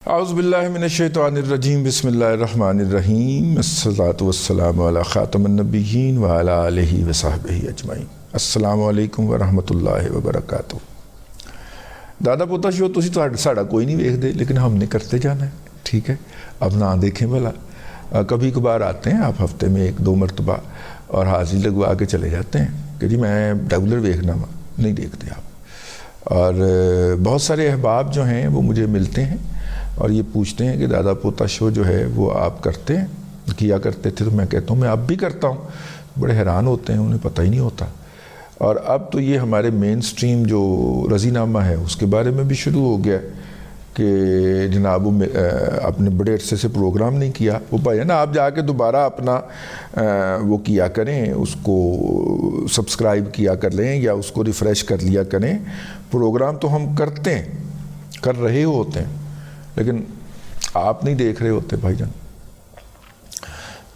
اعوذ باللہ من الشیطان الرجیم بسم اللہ الرحمن الرحیم الصلاۃ والسلام علی خاتم النبیین وعلی آلہ وصحبہ اجمعین۔ السلام علیکم ورحمۃ اللہ وبرکاتہ۔ دادا پوتا شو تسی ساڑا کوئی نہیں ویکھ دے، لیکن ہم نے کرتے جانا ہے، ٹھیک ہے؟ اب نہ دیکھیں بھلا، کبھی کبھار آتے ہیں آپ ہفتے میں 1-2 مرتبہ اور حاضری لگوا کے چلے جاتے ہیں کہ جی میں ریگولر ویکھنا نہیں دیکھتے آپ۔ اور بہت سارے احباب جو ہیں وہ مجھے ملتے ہیں اور یہ پوچھتے ہیں کہ دادا پوتا شو جو ہے وہ آپ کرتے ہیں، کیا کرتے تھے؟ تو میں کہتا ہوں میں اب بھی کرتا ہوں۔ بڑے حیران ہوتے ہیں، انہیں پتہ ہی نہیں ہوتا۔ اور اب تو یہ ہمارے مین سٹریم جو رضی نامہ ہے اس کے بارے میں بھی شروع ہو گیا کہ جناب آپ نے بڑے عرصے سے پروگرام نہیں کیا، وہ بھائی ہے نا، آپ جا کے دوبارہ اپنا وہ کیا کریں، اس کو سبسکرائب کیا کر لیں یا اس کو ریفریش کر لیا کریں۔ پروگرام تو ہم کرتے ہیں، کر رہے ہوتے ہیں، لیکن آپ نہیں دیکھ رہے ہوتے بھائی جان۔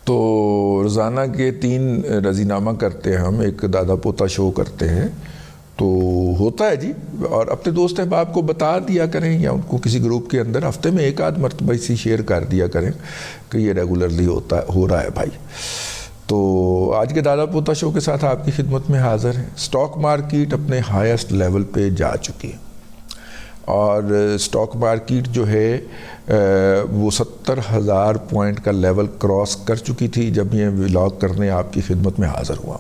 تو روزانہ کے 3 رضی نامہ کرتے ہیں ہم، ایک دادا پوتا شو کرتے ہیں، تو ہوتا ہے جی۔ اور اپنے دوست احباب کو بتا دیا کریں یا ان کو کسی گروپ کے اندر ہفتے میں 1-8 مرتبہ اسی شیئر کر دیا کریں کہ یہ ریگولرلی ہو رہا ہے بھائی۔ تو آج کے دادا پوتا شو کے ساتھ آپ کی خدمت میں حاضر ہیں۔ سٹاک مارکیٹ اپنے ہائیسٹ لیول پہ جا چکی ہے اور سٹاک مارکیٹ جو ہے وہ 70,000 پوائنٹ کا لیول کراس کر چکی تھی جب یہ ولاگ کرنے آپ کی خدمت میں حاضر ہوا،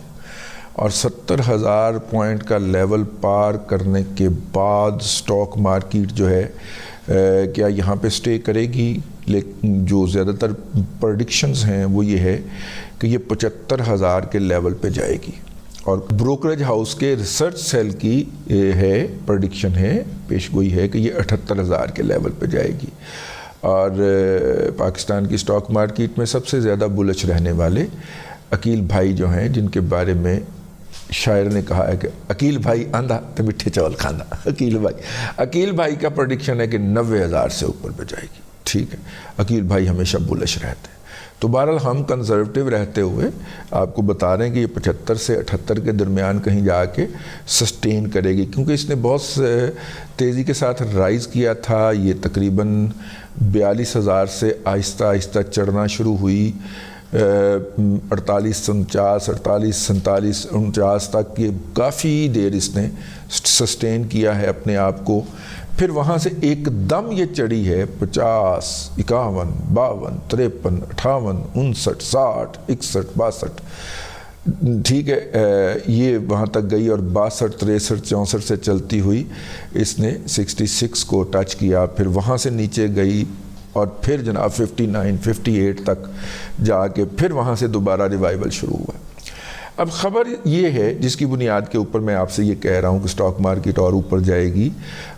اور 70,000 پوائنٹ کا لیول پار کرنے کے بعد سٹاک مارکیٹ جو ہے کیا یہاں پہ سٹے کرے گی؟ لیکن جو زیادہ تر پریڈکشنز ہیں وہ یہ ہے کہ یہ 75,000 کے لیول پہ جائے گی، اور بروکریج ہاؤس کے ریسرچ سیل کی ہے پریڈکشن ہے، پیش گوئی ہے کہ یہ 78,000 کے لیول پہ جائے گی۔ اور پاکستان کی سٹاک مارکیٹ میں سب سے زیادہ بلش رہنے والے عقیل بھائی جو ہیں، جن کے بارے میں شاعر نے کہا ہے کہ عقیل بھائی آندھا تو میٹھے چاول کھانا۔ عقیل بھائی کا پریڈکشن ہے کہ 90,000 سے اوپر پہ جائے گی، ٹھیک ہے؟ عقیل بھائی ہمیشہ بلش رہتے ہیں۔ تو بہرحال ہم کنزرویٹو رہتے ہوئے آپ کو بتا رہے ہیں کہ یہ 75 سے 78 کے درمیان کہیں جا کے سسٹین کرے گی، کیونکہ اس نے بہت تیزی کے ساتھ رائز کیا تھا۔ یہ تقریباً 42,000 سے آہستہ آہستہ چڑھنا شروع ہوئی، 48, 49, 48, 47, 49 تک یہ کافی دیر اس نے سسٹین کیا ہے اپنے آپ کو۔ پھر وہاں سے ایک دم یہ چڑھی ہے 50, 51, 52, 53, 58, 59, 60, 61, 62، ٹھیک ہے؟ یہ وہاں تک گئی اور 62, 63, 64 سے چلتی ہوئی اس نے 66 کو ٹچ کیا، پھر وہاں سے نیچے گئی اور پھر جناب 59, 58 تک جا کے پھر وہاں سے دوبارہ ریوائیول شروع ہوا۔ اب خبر یہ ہے جس کی بنیاد کے اوپر میں آپ سے یہ کہہ رہا ہوں کہ سٹاک مارکیٹ اور اوپر جائے گی،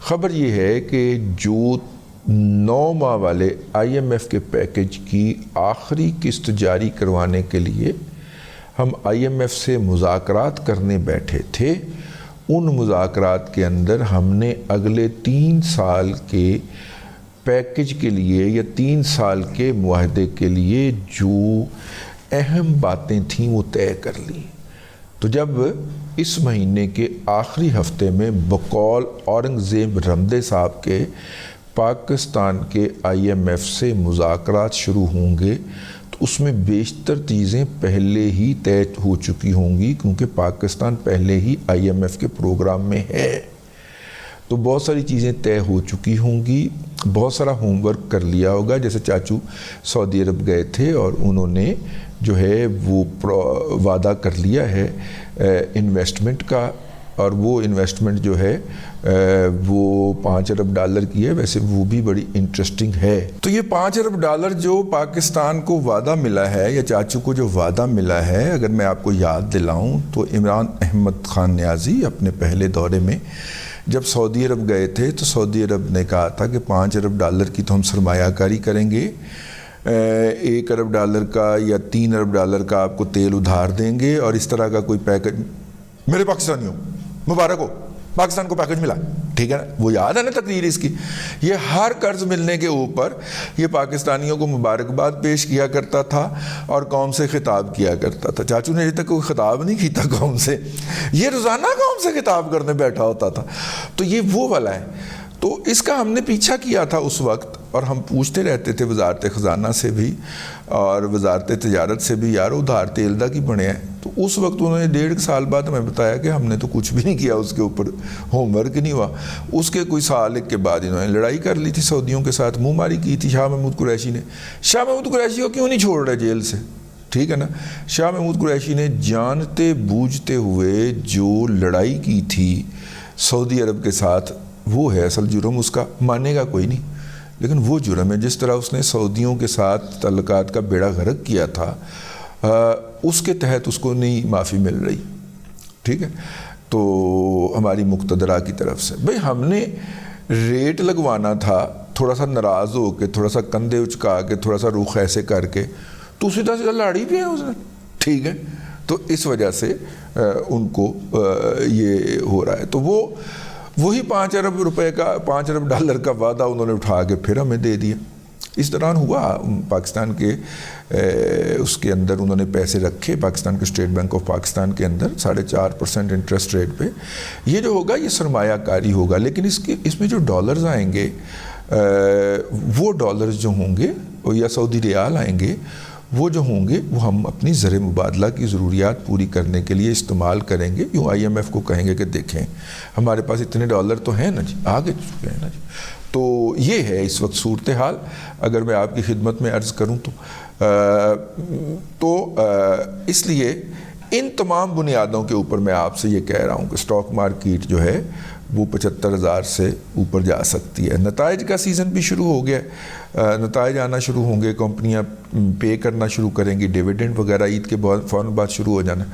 خبر یہ ہے کہ جو 9 ماہ والے IMF کے پیکج کی آخری قسط جاری کروانے کے لیے ہم IMF سے مذاکرات کرنے بیٹھے تھے، ان مذاکرات کے اندر ہم نے اگلے 3 سال کے پیکج کے لیے یا 3 سال کے معاہدے کے لیے جو اہم باتیں تھیں وہ طے کر لی۔ تو جب اس مہینے کے آخری ہفتے میں بقول اورنگزیب رمدے صاحب کے پاکستان کے IMF سے مذاکرات شروع ہوں گے تو اس میں بیشتر چیزیں پہلے ہی طے ہو چکی ہوں گی، کیونکہ پاکستان پہلے ہی IMF کے پروگرام میں ہے، تو بہت ساری چیزیں طے ہو چکی ہوں گی، بہت سارا ہوم ورک کر لیا ہوگا۔ جیسے چاچو سعودی عرب گئے تھے اور انہوں نے جو ہے وہ وعدہ کر لیا ہے انویسٹمنٹ کا، اور وہ انویسٹمنٹ جو ہے وہ $5 ارب کی ہے۔ ویسے وہ بھی بڑی انٹرسٹنگ ہے۔ تو یہ $5 ارب جو پاکستان کو وعدہ ملا ہے یا چاچو کو جو وعدہ ملا ہے، اگر میں آپ کو یاد دلاؤں تو عمران احمد خان نیازی اپنے پہلے دورے میں جب سعودی عرب گئے تھے تو سعودی عرب نے کہا تھا کہ $5 ارب کی تو ہم سرمایہ کاری کریں گے، $1 ارب کا یا $3 ارب کا آپ کو تیل ادھار دیں گے، اور اس طرح کا کوئی پیکج میرے پاکستانیوں مبارک ہو، پاکستان کو پیکج ملا، ٹھیک ہے نا؟ وہ یاد ہے نا تقریر اس کی؟ یہ ہر قرض ملنے کے اوپر یہ پاکستانیوں کو مبارکباد پیش کیا کرتا تھا اور قوم سے خطاب کیا کرتا تھا۔ چاچو نے ابھی تک کوئی خطاب نہیں کیتا قوم سے، یہ روزانہ قوم سے خطاب کرنے بیٹھا ہوتا تھا۔ تو یہ وہ والا ہے، تو اس کا ہم نے پیچھا کیا تھا اس وقت، اور ہم پوچھتے رہتے تھے وزارت خزانہ سے بھی اور وزارت تجارت سے بھی، یار ادھار تیل دا کی بنے ہیں؟ تو اس وقت انہوں نے 1.5 سال بعد ہمیں بتایا کہ ہم نے تو کچھ بھی نہیں کیا، اس کے اوپر ہوم ورک نہیں ہوا۔ اس کے کوئی سال ایک کے بعد انہوں نے لڑائی کر لی تھی سعودیوں کے ساتھ، منہ ماری کی تھی شاہ محمود قریشی نے۔ شاہ محمود قریشی کو کیوں نہیں چھوڑ رہے جیل سے؟ ٹھیک ہے نا، شاہ محمود قریشی نے جانتے بوجھتے ہوئے جو لڑائی کی تھی سعودی عرب کے ساتھ، وہ ہے اصل جرم، اس کا مانے گا کوئی نہیں، لیکن وہ جرم ہے۔ جس طرح اس نے سعودیوں کے ساتھ تعلقات کا بیڑا غرق کیا تھا، اس کے تحت اس کو نہیں معافی مل رہی، ٹھیک ہے۔ تو ہماری مقتدرہ کی طرف سے بھئی ہم نے ریٹ لگوانا تھا، تھوڑا سا ناراض ہو کے، تھوڑا سا کندھے اچکا کے، تھوڑا سا رخ ایسے کر کے، تو سیدھا سیدھا لاڑی بھی ہے اس نے، ٹھیک ہے۔ تو اس وجہ سے ان کو یہ ہو رہا ہے۔ تو وہی 5 ارب روپے کا، 5 ارب ڈالر کا وعدہ انہوں نے اٹھا کے پھر ہمیں دے دیا۔ اس دوران ہوا پاکستان کے اس کے اندر انہوں نے پیسے رکھے، پاکستان کے اسٹیٹ بینک آف پاکستان کے اندر 4.5% انٹرسٹ ریٹ پہ۔ یہ جو ہوگا یہ سرمایہ کاری ہوگا، لیکن اس میں جو ڈالرز آئیں گے، وہ ڈالرز جو ہوں گے یا سعودی ریال آئیں گے، وہ جو ہوں گے وہ ہم اپنی زر مبادلہ کی ضروریات پوری کرنے کے لیے استعمال کریں گے۔ یوں IMF کو کہیں گے کہ دیکھیں ہمارے پاس اتنے ڈالر تو ہیں نا جی، آگے چکے ہیں نا جی۔ تو یہ ہے اس وقت صورتحال، اگر میں آپ کی خدمت میں عرض کروں تو اس لیے ان تمام بنیادوں کے اوپر میں آپ سے یہ کہہ رہا ہوں کہ سٹاک مارکیٹ جو ہے وہ 75,000 سے اوپر جا سکتی ہے۔ نتائج کا سیزن بھی شروع ہو گیا، نتائج آنا شروع ہوں گے، کمپنیاں پے کرنا شروع کریں گی، ڈیویڈنڈ وغیرہ عید کے فوراً بعد شروع ہو جانا،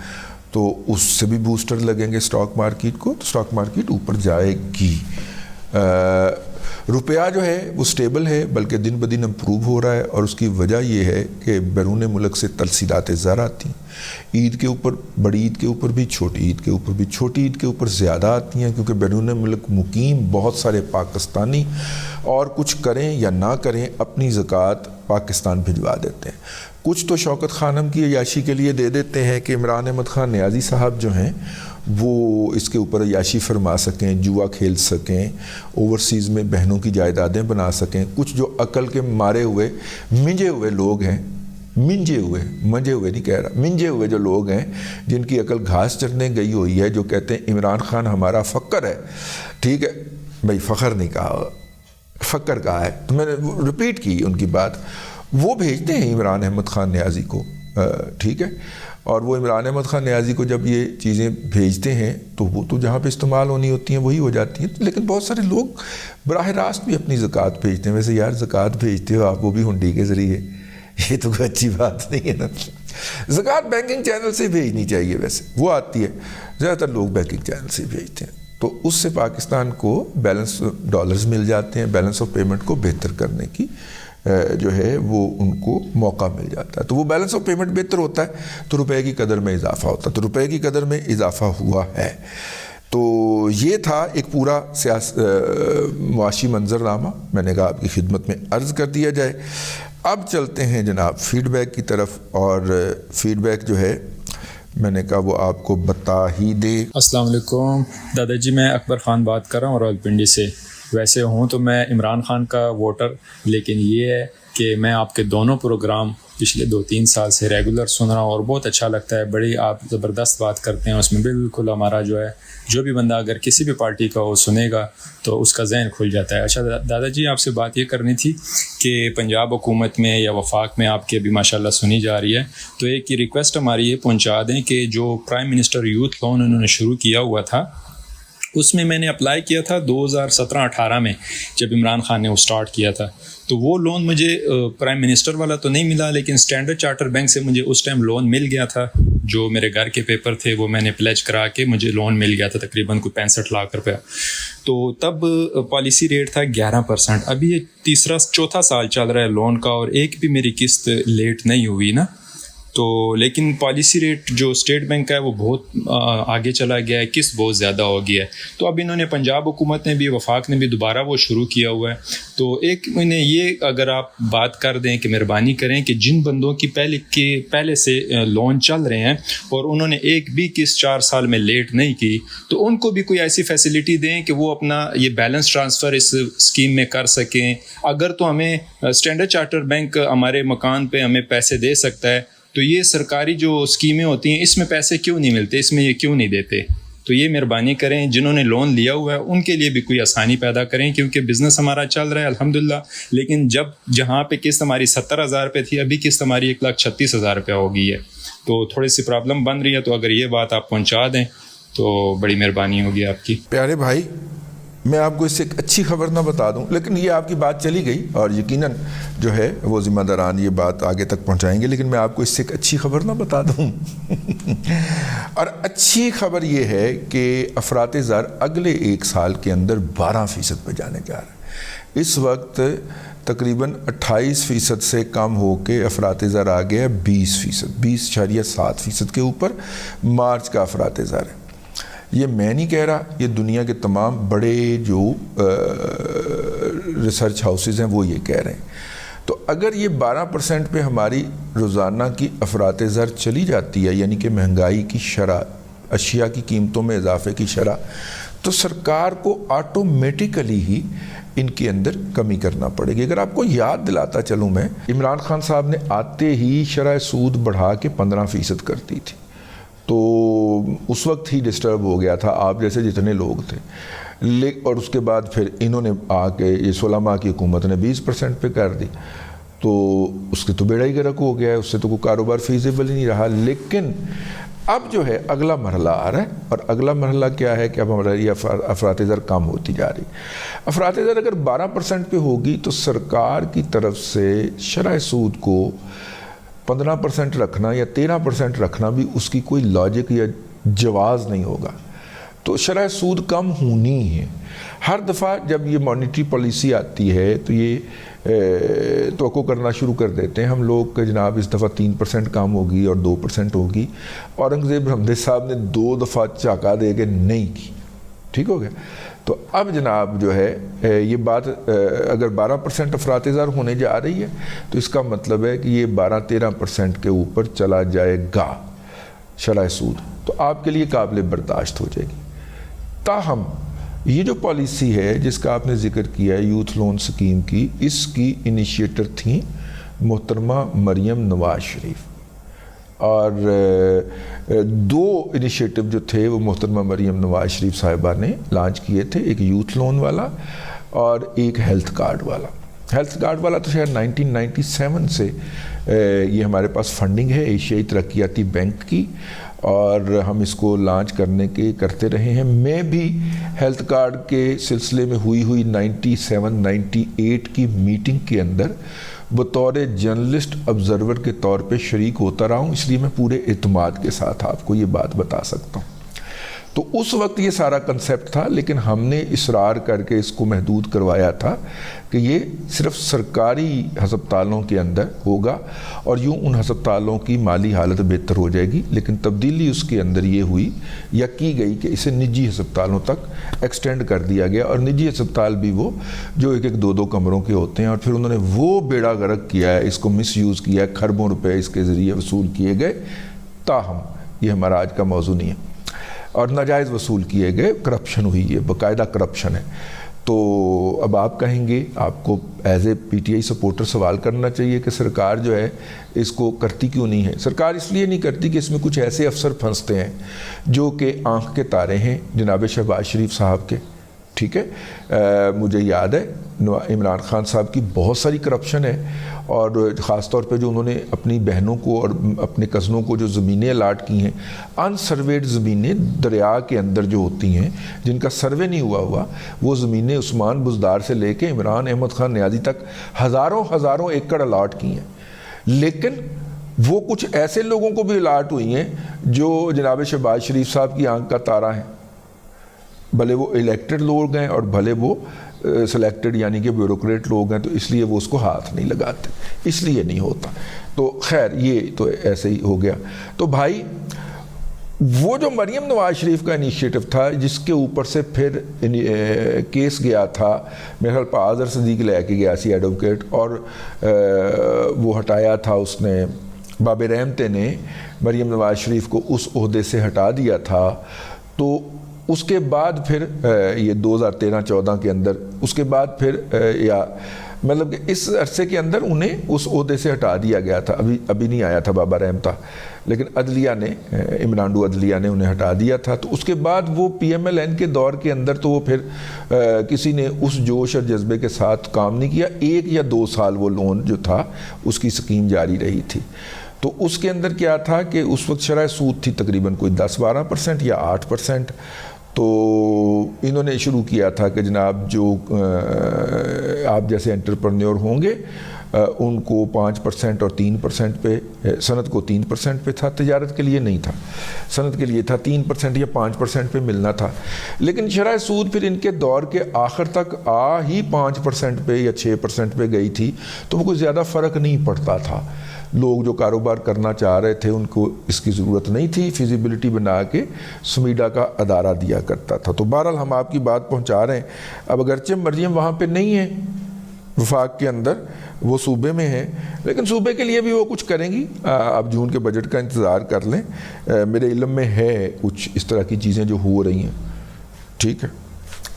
تو اس سے بھی بوسٹر لگیں گے سٹاک مارکیٹ کو، تو سٹاک مارکیٹ اوپر جائے گی۔ روپیہ جو ہے وہ سٹیبل ہے، بلکہ دن بدن امپروو ہو رہا ہے، اور اس کی وجہ یہ ہے کہ بیرون ملک سے ترسیلات زر آتی ہیں، عید کے اوپر، بڑی عید کے اوپر بھی، چھوٹی عید کے اوپر بھی۔ چھوٹی عید کے اوپر زیادہ آتی ہیں کیونکہ بیرون ملک مقیم بہت سارے پاکستانی، اور کچھ کریں یا نہ کریں، اپنی زکوٰۃ پاکستان بھجوا دیتے ہیں۔ کچھ تو شوکت خانم کی عیاشی کے لیے دے دیتے ہیں کہ عمران احمد خان نیازی صاحب جو ہیں وہ اس کے اوپر عیاشی فرما سکیں، جوا کھیل سکیں، اوورسیز میں بہنوں کی جائیدادیں بنا سکیں۔ کچھ جو عقل کے مارے ہوئے منجے ہوئے لوگ ہیں، منجے ہوئے نہیں کہہ رہا، منجے ہوئے جو لوگ ہیں جن کی عقل گھاس چرنے گئی ہوئی ہے، جو کہتے ہیں عمران خان ہمارا فخر ہے، ٹھیک ہے بھائی، فخر نہیں کہا، فخر کہا ہے، تو میں نے ریپیٹ کی ان کی بات۔ وہ بھیجتے ہیں عمران احمد خان نیازی کو، ٹھیک ہے، اور وہ عمران احمد خان نیازی کو جب یہ چیزیں بھیجتے ہیں تو وہ تو جہاں پہ استعمال ہونی ہوتی ہیں وہی ہو جاتی ہیں، لیکن بہت سارے لوگ براہ راست بھی اپنی زکوٰۃ بھیجتے ہیں۔ ویسے یار زکوٰۃ بھیجتے ہو آپ، وہ بھی ہنڈی کے ذریعے، یہ تو کوئی اچھی بات نہیں ہے نا۔ زکوٰۃ بینکنگ چینل سے بھیجنی چاہیے، ویسے وہ آتی ہے، زیادہ تر لوگ بینکنگ چینل سے بھیجتے ہیں، تو اس سے پاکستان کو بیلنس ڈالرز مل جاتے ہیں، بیلنس آف پیمنٹ کو بہتر کرنے کی جو ہے وہ ان کو موقع مل جاتا ہے۔ تو وہ بیلنس آف پیمنٹ بہتر ہوتا ہے تو روپے کی قدر میں اضافہ ہوتا ہے، تو روپے کی قدر میں اضافہ ہوا ہے۔ تو یہ تھا ایک پورا معاشی منظرنامہ، میں نے کہا آپ کی خدمت میں عرض کر دیا جائے۔ اب چلتے ہیں جناب فیڈ بیک کی طرف، اور فیڈ بیک جو ہے میں نے کہا وہ آپ کو بتا ہی دے۔ السلام علیکم دادا جی، میں اکبر خان بات کر رہا ہوں راولپنڈی سے۔ ویسے ہوں تو میں عمران خان کا ووٹر، لیکن یہ ہے کہ میں آپ کے دونوں پروگرام پچھلے 2-3 سال سے ریگولر سن رہا ہوں اور بہت اچھا لگتا ہے، بڑی آپ زبردست بات کرتے ہیں، اس میں بالکل ہمارا جو بھی بندہ اگر کسی بھی پارٹی کا وہ سنے گا تو اس کا ذہن کھل جاتا ہے۔ اچھا دادا جی، آپ سے بات یہ کرنی تھی کہ پنجاب حکومت میں یا وفاق میں آپ کی ابھی ماشاءاللہ سنی جا رہی ہے، تو ایک یہ ریکویسٹ ہماری یہ پہنچا دیں کہ جو پرائم منسٹر یوتھ لون انہوں نے شروع کیا ہوا تھا، اس میں نے اپلائی کیا تھا 2017-18 میں، جب عمران خان نے وہ سٹارٹ کیا تھا، تو وہ لون مجھے پرائم منسٹر والا تو نہیں ملا، لیکن اسٹینڈرڈ چارٹر بینک سے مجھے اس ٹائم لون مل گیا تھا۔ جو میرے گھر کے پیپر تھے وہ میں نے پلیج کرا کے مجھے لون مل گیا تھا، تقریباً کوئی 65 لاکھ روپیہ۔ تو تب پالیسی ریٹ تھا 11%۔ ابھی یہ چوتھا سال چل رہا ہے لون کا، اور ایک بھی میری قسط لیٹ نہیں ہوئی نا۔ تو لیکن پالیسی ریٹ جو اسٹیٹ بینک کا ہے وہ بہت آگے چلا گیا ہے, قسط بہت زیادہ ہو گیا ہے. تو اب انہوں نے پنجاب حکومت نے بھی, وفاق نے بھی دوبارہ وہ شروع کیا ہوا ہے. تو ایک انہیں یہ اگر آپ بات کر دیں کہ مہربانی کریں کہ جن بندوں کی پہلے سے لون چل رہے ہیں اور انہوں نے ایک بھی قسط 4 سال میں لیٹ نہیں کی, تو ان کو بھی کوئی ایسی فیسلٹی دیں کہ وہ اپنا یہ بیلنس ٹرانسفر اس اسکیم میں کر سکیں. اگر تو ہمیں اسٹینڈرڈ چارٹر بینک ہمارے مکان پہ ہمیں پیسے دے سکتا ہے, تو یہ سرکاری جو اسکیمیں ہوتی ہیں اس میں پیسے کیوں نہیں ملتے, اس میں یہ کیوں نہیں دیتے؟ تو یہ مہربانی کریں, جنہوں نے لون لیا ہوا ہے ان کے لیے بھی کوئی آسانی پیدا کریں, کیونکہ بزنس ہمارا چل رہا ہے الحمدللہ. لیکن جہاں پہ قسط ہماری 70,000 روپے تھی, ابھی قسط ہماری 1,36,000 روپیہ ہو گئی ہے. تو تھوڑی سی پرابلم بن رہی ہے, تو اگر یہ بات آپ پہنچا دیں تو بڑی مہربانی ہوگی آپ کی. پیارے بھائی, میں آپ کو اس سے ایک اچھی خبر نہ بتا دوں, لیکن یہ آپ کی بات چلی گئی اور یقیناً جو ہے وہ ذمہ داران یہ بات آگے تک پہنچائیں گے, لیکن میں آپ کو اس سے ایک اچھی خبر نہ بتا دوں. اور اچھی خبر یہ ہے کہ افراط زر اگلے 1 سال کے اندر 12% پہ جانے جا رہا ہے. اس وقت تقریباً 28% سے کم ہو کے افراط زر آ گیا 20%, 20.7% کے اوپر مارچ کا افراط زر ہے. یہ میں نہیں کہہ رہا, یہ دنیا کے تمام بڑے جو ریسرچ ہاؤسز ہیں وہ یہ کہہ رہے ہیں. تو اگر یہ 12% پہ ہماری روزانہ کی افراط زر چلی جاتی ہے, یعنی کہ مہنگائی کی شرح, اشیاء کی قیمتوں میں اضافے کی شرح, تو سرکار کو آٹومیٹیکلی ہی ان کے اندر کمی کرنا پڑے گی. اگر آپ کو یاد دلاتا چلوں میں, عمران خان صاحب نے آتے ہی شرح سود بڑھا کے 15% کر دی تھی, تو اس وقت ہی ڈسٹرب ہو گیا تھا آپ جیسے جتنے لوگ تھے. اور اس کے بعد پھر انہوں نے آ کے یہ 16 ماہ کی حکومت نے 20% پہ کر دی, تو اس کے تو بیڑا ہی گرک ہو گیا ہے, اس سے تو کوئی کاروبار فیزیبل ہی نہیں رہا. لیکن اب جو ہے اگلا مرحلہ آ رہا ہے, اور اگلا مرحلہ کیا ہے کہ اب ہماری افراط زر کم ہوتی جا رہی. افراط زر اگر 12% پہ ہوگی تو سرکار کی طرف سے شرح سود کو 15% رکھنا یا 13% رکھنا بھی اس کی کوئی لاجک یا جواز نہیں ہوگا. تو شرح سود کم ہونی ہے. ہر دفعہ جب یہ مانیٹری پالیسی آتی ہے تو یہ توقع کرنا شروع کر دیتے ہیں ہم لوگ کہ جناب اس دفعہ 3% کم ہوگی اور 2% ہوگی. اورنگزیب حمدے صاحب نے 2 دفعہ چاکا دے کے نہیں کی, ٹھیک ہو گیا. تو اب جناب جو ہے یہ بات اگر 12% افراط زر ہونے جا رہی ہے تو اس کا مطلب ہے کہ یہ 12-13% کے اوپر چلا جائے گا شرح سود, تو آپ کے لیے قابل برداشت ہو جائے گی. تاہم یہ جو پالیسی ہے جس کا آپ نے ذکر کیا ہے یوتھ لون سکیم کی, اس کی انیشیٹر تھیں محترمہ مریم نواز شریف, اور 2 انیشیٹو جو تھے وہ محترمہ مریم نواز شریف صاحبہ نے لانچ کیے تھے, ایک یوتھ لون والا اور ایک ہیلتھ کارڈ والا. ہیلتھ کارڈ والا تو شاید 1997 سے یہ ہمارے پاس فنڈنگ ہے ایشیائی ترقیاتی بینک کی, اور ہم اس کو لانچ کرتے رہے ہیں. میں بھی ہیلتھ کارڈ کے سلسلے میں ہوئی 97-98 کی میٹنگ کے اندر بطور جرنلسٹ آبزرور کے طور پہ شریک ہوتا رہا ہوں, اس لیے میں پورے اعتماد کے ساتھ آپ کو یہ بات بتا سکتا ہوں. تو اس وقت یہ سارا کنسیپٹ تھا, لیکن ہم نے اصرار کر کے اس کو محدود کروایا تھا کہ یہ صرف سرکاری ہسپتالوں کے اندر ہوگا, اور یوں ان ہسپتالوں کی مالی حالت بہتر ہو جائے گی. لیکن تبدیلی اس کے اندر یہ ہوئی یا کی گئی کہ اسے نجی ہسپتالوں تک ایکسٹینڈ کر دیا گیا, اور نجی ہسپتال بھی وہ جو 1-2 کمروں کے ہوتے ہیں, اور پھر انہوں نے وہ بیڑا غرق کیا ہے, اس کو مس یوز کیا ہے, کھربوں روپے اس کے ذریعے وصول کیے گئے. تاہم یہ ہمارا آج کا موضوع نہیں ہے, اور ناجائز وصول کیے گئے, کرپشن ہوئی ہے, باقاعدہ کرپشن ہے. تو اب آپ کہیں گے, آپ کو as a P T I supporter سوال کرنا چاہیے کہ سرکار جو ہے اس کو کرتی کیوں نہیں ہے. سرکار اس لیے نہیں کرتی کہ اس میں کچھ ایسے افسر پھنستے ہیں جو کہ آنکھ کے تارے ہیں جناب شہباز شریف صاحب کے, ٹھیک ہے. مجھے یاد ہے عمران خان صاحب کی بہت ساری کرپشن ہے, اور خاص طور پہ جو انہوں نے اپنی بہنوں کو اور اپنے کزنوں کو جو زمینیں الاٹ کی ہیں, ان سرویڈ زمینیں دریا کے اندر جو ہوتی ہیں جن کا سروے نہیں ہوا, وہ زمینیں عثمان بزدار سے لے کے عمران احمد خان نیازی تک ہزاروں ایکڑ الاٹ کی ہیں. لیکن وہ کچھ ایسے لوگوں کو بھی الاٹ ہوئی ہیں جو جناب شہباز شریف صاحب کی آنکھ کا تارا ہیں, بھلے وہ الیکٹڈ لوگ ہیں اور بھلے وہ سلیکٹڈ یعنی کہ بیوروکریٹ لوگ ہیں، تو اس لیے وہ اس کو ہاتھ نہیں لگاتے، اس لیے نہیں ہوتا. تو خیر یہ تو ایسے ہی ہو گیا. تو بھائی وہ جو مریم نواز شریف کا انیشیٹو تھا جس کے اوپر سے پھر کیس گیا تھا، میرے خیال پر اظہر صدیق لے کے گیا سی ایڈوکیٹ، اور وہ ہٹایا تھا اس نے، بابر رحمتے نے مریم نواز شریف کو اس عہدے سے ہٹا دیا تھا. تو اس کے بعد پھر یہ 2013-14 کے اندر، اس کے بعد پھر یا مطلب کہ اس عرصے کے اندر انہیں اس عہدے سے ہٹا دیا گیا تھا. ابھی نہیں آیا تھا بابا رحمتہ، لیکن عدلیہ نے، عمرانڈو عدلیہ نے انہیں ہٹا دیا تھا. تو اس کے بعد وہ پی ایم ایل این کے دور کے اندر تو وہ پھر کسی نے اس جوش اور جذبے کے ساتھ کام نہیں کیا. 1 یا 2 سال وہ لون جو تھا اس کی اسکیم جاری رہی تھی. تو اس کے اندر کیا تھا کہ اس وقت شرح سود تھی تقریباً کوئی 10-12% یا 8%. تو انہوں نے شروع کیا تھا کہ جناب جو آپ جیسے انٹرپرنیور ہوں گے ان کو 5% اور 3% پہ، صنعت کو 3% پہ تھا، تجارت کے لیے نہیں تھا، صنعت کے لیے تھا 3% یا 5% پہ ملنا تھا. لیکن شرح سود پھر ان کے دور کے آخر تک ہی 5% پہ یا 6% پہ گئی تھی. تو وہ کوئی زیادہ فرق نہیں پڑتا تھا. لوگ جو کاروبار کرنا چاہ رہے تھے ان کو اس کی ضرورت نہیں تھی، فیزیبلٹی بنا کے سمیڈا کا ادارہ دیا کرتا تھا. تو بہرحال ہم آپ کی بات پہنچا رہے ہیں. اب اگرچہ مریم وہاں پہ نہیں ہے وفاق کے اندر، وہ صوبے میں ہیں، لیکن صوبے کے لیے بھی وہ کچھ کریں گی. آپ جون کے بجٹ کا انتظار کر لیں. میرے علم میں ہے کچھ اس طرح کی چیزیں جو ہو رہی ہیں. ٹھیک ہے،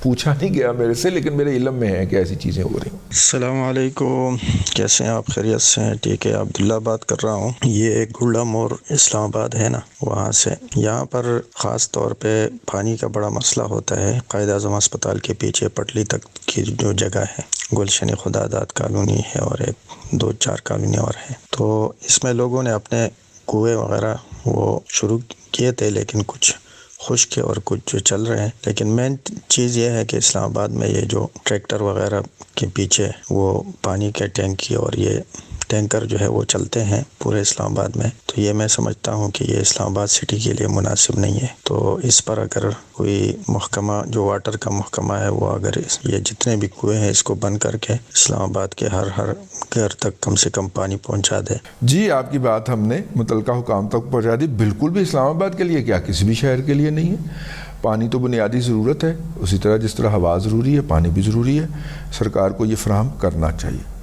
پوچھا نہیں گیا میرے سے، لیکن میرے علم میں ہے کہ ایسی چیزیں ہو رہی ہیں. السلام علیکم، کیسے ہیں آپ؟ خیریت سے ہیں؟ ٹھیک ہے. عبداللہ بات کر رہا ہوں. یہ گولڈا مور اسلام آباد ہے نا، وہاں سے. یہاں پر خاص طور پہ پانی کا بڑا مسئلہ ہوتا ہے. قائد اعظم اسپتال کے پیچھے پٹلی تک کی جو جگہ ہے، گلشن خداداد کالونی ہے اور 2-4 کالونی اور ہیں. تو اس میں لوگوں نے اپنے کنویں وغیرہ وہ شروع کیے تھے، لیکن کچھ خشک اور کچھ جو چل رہے ہیں. لیکن مین چیز یہ ہے کہ اسلام آباد میں یہ جو ٹریکٹر وغیرہ کے پیچھے وہ پانی کے ٹینکی اور یہ ٹینکر جو ہے وہ چلتے ہیں پورے اسلام آباد میں. تو یہ میں سمجھتا ہوں کہ یہ اسلام آباد سٹی کے لیے مناسب نہیں ہے. تو اس پر اگر کوئی محکمہ جو واٹر کا محکمہ ہے وہ اگر یہ جتنے بھی کنویں ہیں اس کو بند کر کے اسلام آباد کے ہر گھر تک کم سے کم پانی پہنچا دے. جی آپ کی بات ہم نے متعلقہ حکام تک پہنچا دی. بالکل بھی اسلام آباد کے لیے کیا کسی بھی شہر کے لیے نہیں ہے. پانی تو بنیادی ضرورت ہے، اسی طرح جس طرح ہوا ضروری ہے پانی بھی ضروری ہے. سرکار کو یہ فراہم کرنا چاہیے.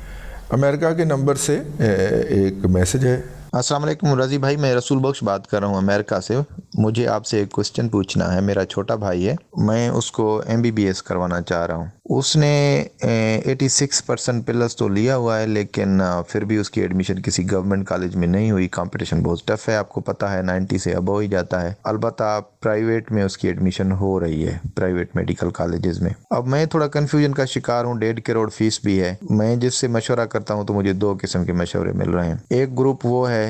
امریکہ کے نمبر سے ایک میسج ہے. السلام علیکم رضی بھائی، میں رسول بخش بات کر رہا ہوں امریکہ سے. مجھے آپ سے ایک کوسچن پوچھنا ہے. میرا چھوٹا بھائی ہے، میں اس کو MBBS کروانا چاہ رہا ہوں. اس نے 86% پلس تو لیا ہوا ہے، لیکن پھر بھی اس کی ایڈمیشن کسی گورنمنٹ کالج میں نہیں ہوئی. کمپٹیشن بہت ٹف ہے، آپ کو پتہ ہے 90 سے ابو ہی جاتا ہے. البتہ پرائیویٹ میں اس کی ایڈمیشن ہو رہی ہے، پرائیویٹ میڈیکل کالجز میں. اب میں تھوڑا کنفیوژن کا شکار ہوں. 1.5 کروڑ فیس بھی ہے. میں جس سے مشورہ کرتا ہوں تو مجھے 2 قسم کے مشورے مل رہے ہیں. ایک گروپ وہ ہے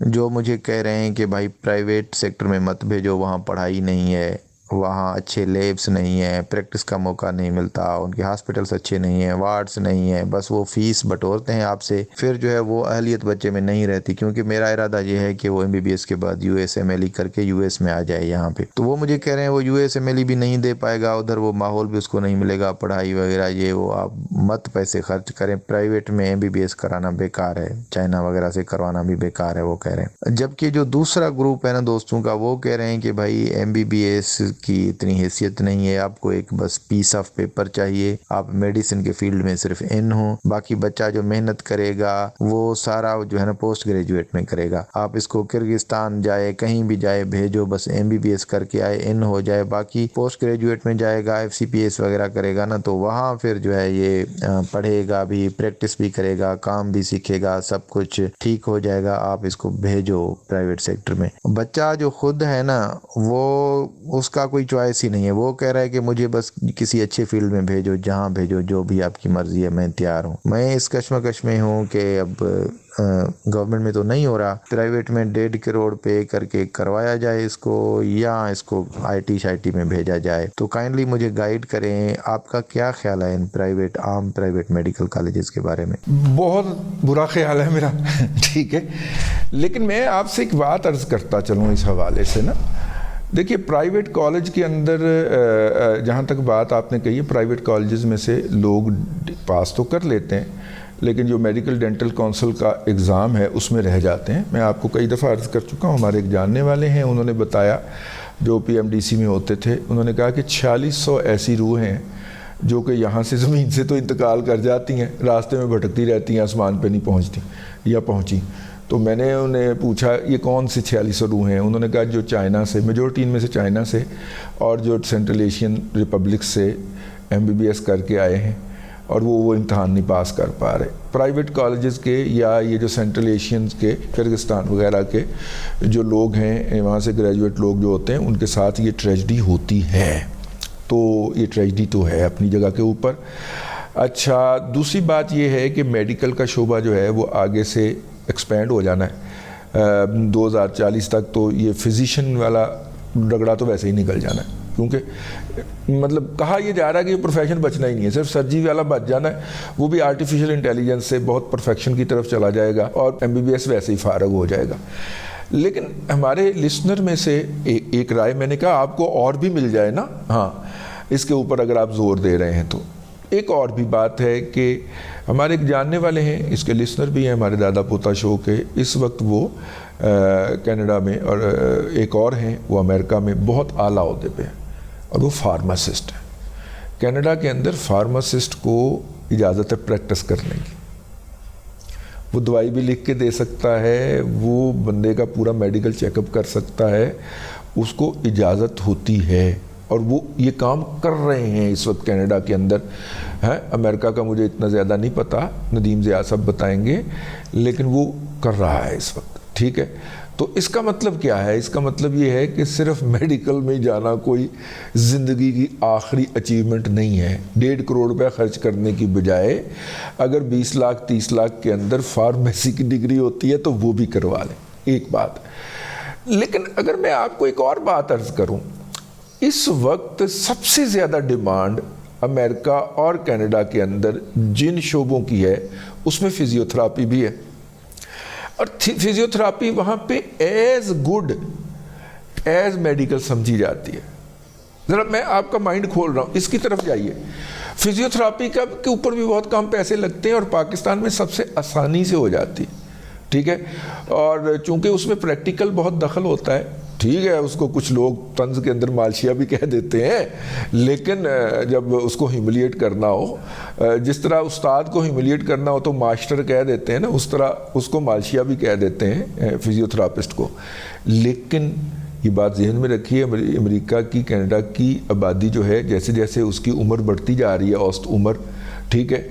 جو مجھے کہہ رہے ہیں کہ بھائی پرائیویٹ سیکٹر میں مت بھیجو، وہاں پڑھائی نہیں ہے، وہاں اچھے لیبس نہیں ہیں، پریکٹس کا موقع نہیں ملتا، ان کے ہاسپٹلس اچھے نہیں ہیں، وارڈس نہیں ہیں، بس وہ فیس بٹورتے ہیں آپ سے. پھر جو ہے وہ اہلیت بچے میں نہیں رہتی. کیونکہ میرا ارادہ یہ ہے کہ وہ MBBS کے بعد USMLE کر کے US میں آ جائے یہاں پہ. تو وہ مجھے کہہ رہے ہیں وہ USMLE بھی نہیں دے پائے گا، ادھر وہ ماحول بھی اس کو نہیں ملے گا، پڑھائی وغیرہ یہ وہ، آپ مت پیسے خرچ کریں، پرائیویٹ میں MBBS کرانا بیکار ہے، چائنا وغیرہ سے کروانا بھی بیکار ہے، وہ کہہ رہے ہیں. جبکہ جو دوسرا گروپ ہے نا دوستوں کا، وہ کہہ رہے ہیں کہ بھائی MBBS کی اتنی حیثیت نہیں ہے، آپ کو ایک بس پیس آف پیپر چاہیے، آپ میڈیسن کے فیلڈ میں صرف ان ہوں، باقی بچہ جو محنت کرے گا وہ سارا جو ہے نا پوسٹ گریجویٹ میں کرے گا. آپ اس کو کرگستان جائے کہیں بھی جائے بھیجو، بس MBBS کر کے آئے، ان ہو جائے، باقی پوسٹ گریجویٹ میں جائے گا، FCPS وغیرہ کرے گا نا، تو وہاں پھر جو ہے یہ پڑھے گا بھی، پریکٹس بھی کرے گا، کام بھی سیکھے گا، سب کچھ ٹھیک ہو جائے گا. آپ اس کو بھیجو پرائیویٹ سیکٹر میں. بچہ جو خود ہے نا وہ اس کا کوئی چوائس ہی نہیں ہے. وہ کہہ رہا ہے کہ مجھے بس کسی اچھے فیلڈ میں بھیجو، جہاں بھیجو، جو بھی آپ کی مرضی ہے، میں تیار ہوں. میں اس کشمکش میں ہوں کہ اب گورنمنٹ میں تو نہیں ہو رہا، پرائیویٹ میں 1.5 کروڑ پے کر کے کروایا جائے اس کو، یا اس کو IT میں بھیجا جائے. تو کائنڈلی مجھے گائیڈ کریں، آپ کا کیا خیال ہے ان عام پرائیویٹ میڈیکل کالجز کے بارے میں؟ بہت برا خیال ہے میرا. ٹھیک ہے، لیکن میں آپ سے ایک بات عرض کرتا چلوں اس حوالے سے نا دیکھیے پرائیویٹ کالج کے اندر جہاں تک بات آپ نے کہی ہے، پرائیویٹ کالجز میں سے لوگ پاس تو کر لیتے ہیں لیکن جو میڈیکل ڈینٹل کونسل کا ایگزام ہے اس میں رہ جاتے ہیں. میں آپ کو کئی دفعہ عرض کر چکا ہوں، ہمارے ایک جاننے والے ہیں، انہوں نے بتایا جو PMDC میں ہوتے تھے، انہوں نے کہا کہ 4600 ایسی روح ہیں جو کہ یہاں سے زمین سے تو انتقال کر جاتی ہیں، راستے میں بھٹکتی رہتی ہیں، آسمان پہ نہیں پہنچتی یا پہنچی. تو میں نے انہیں پوچھا یہ کون سی 4600 روح ہیں؟ انہوں نے کہا جو چائنا سے، میجورٹی ان میں سے چائنا سے اور جو سینٹرل ایشین ریپبلک سے MBBS کر کے آئے ہیں اور وہ امتحان نہیں پاس کر پا رہے. پرائیویٹ کالجز کے یا یہ جو سینٹرل ایشین کے کرغزستان وغیرہ کے جو لوگ ہیں، وہاں سے گریجویٹ لوگ جو ہوتے ہیں، ان کے ساتھ یہ ٹریجڈی ہوتی ہے. تو یہ ٹریجڈی تو ہے اپنی جگہ کے اوپر. اچھا، دوسری بات یہ ہے کہ میڈیکل کا شعبہ جو ہے وہ آگے سے ایکسپینڈ ہو جانا ہے. 2040 تک تو یہ فزیشین والا رگڑا تو ویسے ہی نکل جانا ہے، کیونکہ مطلب کہا یہ جا رہا ہے کہ یہ پروفیشن بچنا ہی نہیں ہے، صرف سرجری والا بچ جانا ہے، وہ بھی آرٹیفیشل انٹیلیجنس سے بہت پرفیکشن کی طرف چلا جائے گا اور MBBS ویسے ہی فارغ ہو جائے گا. لیکن ہمارے لسنر میں سے ایک رائے میں نے کہا آپ کو اور بھی مل جائے نا، ہاں اس کے اوپر اگر آپ زور دے رہے ہیں تو. ایک اور بھی بات ہے کہ ہمارے ایک جاننے والے ہیں، اس کے لسنر بھی ہیں ہمارے دادا پوتا شو کے، اس وقت وہ کینیڈا میں، اور ایک اور ہیں وہ امریکہ میں بہت اعلیٰ عہدے پہ ہیں اور وہ فارماسسٹ ہیں. کینیڈا کے اندر فارماسسٹ کو اجازت ہے پریکٹس کرنے کی، وہ دوائی بھی لکھ کے دے سکتا ہے، وہ بندے کا پورا میڈیکل چیک اپ کر سکتا ہے، اس کو اجازت ہوتی ہے اور وہ یہ کام کر رہے ہیں اس وقت کینیڈا کے اندر. ہے امریکہ کا مجھے اتنا زیادہ نہیں پتہ، ندیم ضیاء صاحب بتائیں گے، لیکن وہ کر رہا ہے اس وقت. ٹھیک ہے، تو اس کا مطلب کیا ہے؟ اس کا مطلب یہ ہے کہ صرف میڈیکل میں جانا کوئی زندگی کی آخری اچیومنٹ نہیں ہے. 1.5 کروڑ روپے خرچ کرنے کی بجائے اگر 20 لاکھ 30 لاکھ کے اندر فارمیسی کی ڈگری ہوتی ہے تو وہ بھی کروا لیں. ایک بات. لیکن اگر میں آپ کو ایک اور بات عرض کروں، اس وقت سب سے زیادہ ڈیمانڈ امریکہ اور کینیڈا کے اندر جن شعبوں کی ہے اس میں فزیوتھراپی بھی ہے، اور فزیوتھراپی وہاں پہ ایز گڈ ایز میڈیکل سمجھی جاتی ہے. ذرا میں آپ کا مائنڈ کھول رہا ہوں، اس کی طرف جائیے. فزیوتھراپی کے اوپر بھی بہت کم پیسے لگتے ہیں اور پاکستان میں سب سے آسانی سے ہو جاتی ہے. ٹھیک ہے، اور چونکہ اس میں پریکٹیکل بہت دخل ہوتا ہے. ٹھیک ہے، اس کو کچھ لوگ طنز کے اندر مالشیا بھی کہہ دیتے ہیں، لیکن جب اس کو ہیوملیٹ کرنا ہو، جس طرح استاد کو ہیوملیٹ کرنا ہو تو ماسٹر کہہ دیتے ہیں نا، اس طرح اس کو مالشیا بھی کہہ دیتے ہیں فزیوتھراپسٹ کو. لیکن یہ بات ذہن میں رکھیے، امریکہ کی کینیڈا کی آبادی جو ہے جیسے جیسے اس کی عمر بڑھتی جا رہی ہے، اوسط عمر، ٹھیک ہے،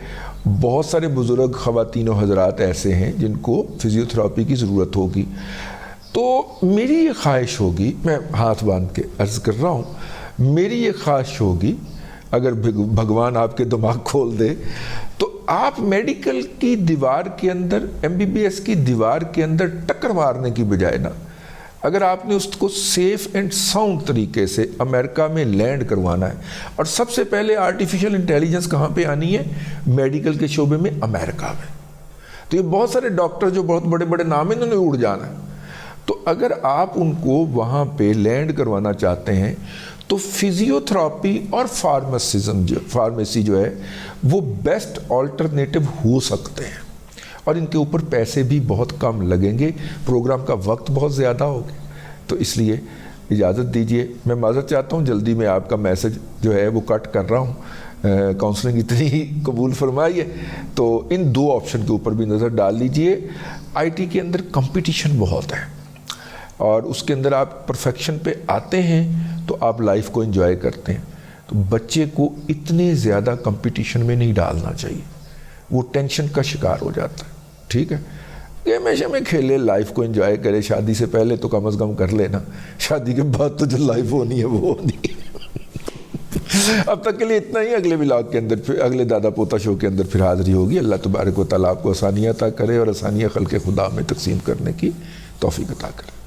بہت سارے بزرگ خواتین و حضرات ایسے ہیں جن کو فزیوتھراپی کی ضرورت ہوگی. تو میری یہ خواہش ہوگی، میں ہاتھ باندھ کے عرض کر رہا ہوں، میری یہ خواہش ہوگی اگر بھگوان آپ کے دماغ کھول دے تو آپ میڈیکل کی دیوار کے اندر، MBBS کی دیوار کے اندر ٹکر مارنے کی بجائے نا، اگر آپ نے اس کو سیف اینڈ ساؤنڈ طریقے سے امریکہ میں لینڈ کروانا ہے، اور سب سے پہلے آرٹیفیشل انٹیلیجنس کہاں پہ آنی ہے؟ میڈیکل کے شعبے میں امریکہ میں. تو یہ بہت سارے ڈاکٹر جو بہت بڑے بڑے نام ہیں، انہوں نے اڑ جانا ہے. تو اگر آپ ان کو وہاں پہ لینڈ کروانا چاہتے ہیں تو فزیوتھراپی اور فارمیسی جو ہے وہ بیسٹ آلٹرنیٹو ہو سکتے ہیں، اور ان کے اوپر پیسے بھی بہت کم لگیں گے، پروگرام کا وقت بہت زیادہ ہوگا. تو اس لیے اجازت دیجئے، میں معذرت چاہتا ہوں، جلدی میں آپ کا میسج جو ہے وہ کٹ کر رہا ہوں. کاؤنسلنگ اتنی ہی قبول فرمائی ہے، تو ان 2 آپشن کے اوپر بھی نظر ڈال لیجئے. IT کے اندر کمپٹیشن بہت ہے، اور اس کے اندر آپ پرفیکشن پہ آتے ہیں تو آپ لائف کو انجوائے کرتے ہیں. تو بچے کو اتنے زیادہ کمپٹیشن میں نہیں ڈالنا چاہیے، وہ ٹینشن کا شکار ہو جاتا ہے. ٹھیک ہے، کہ ہمیشہ میں کھیلے، لائف کو انجوائے کرے. شادی سے پہلے تو کم از کم کر لینا، شادی کے بعد تو جو لائف ہونی ہے وہ ہونی ہے. اب تک کے لیے اتنا ہی. اگلے ولاگ کے اندر پھر اگلے دادا پوتا شو کے اندر پھر حاضری ہوگی. اللہ تبارک و تعالیٰ آپ کو آسانیاں عطا کرے اور آسانیاں خلق خدا میں تقسیم کرنے کی توفیق عطا کرے.